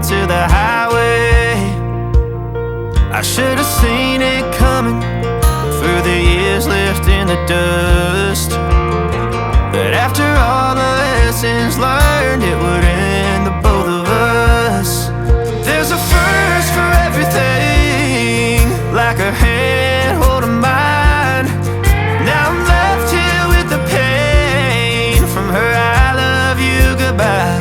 to the highway. I should have seen it coming through the years left in the dust, that after all the lessons learned, it would end the both of us. There's a first for everything, like her hand holding mine. Now I'm left here with the pain from her I love you goodbye.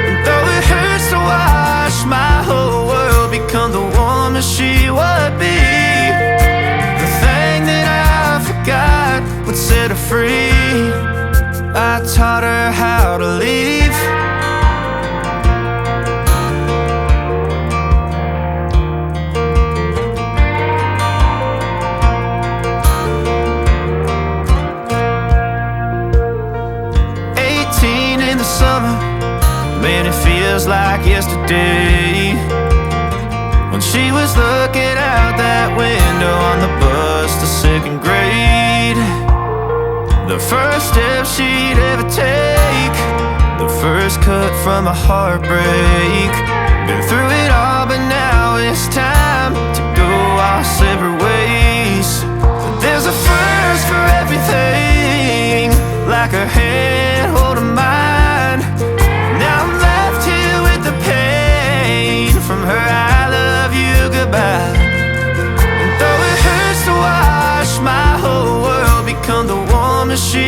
And though it hurts to watch my whole world become the woman she would be, the thing that I forgot would set her free. I taught her how to leave. In the summer, man, it feels like yesterday, when she was looking out that window on the bus to second grade. The first step she'd ever take, the first cut from a heartbreak. Been through it all, but now it's time to go our separate ways. But there's a first for everything, like her hand holding mine. Now I'm left here with the pain from her I love you goodbye. And though it hurts to watch my whole world become the woman she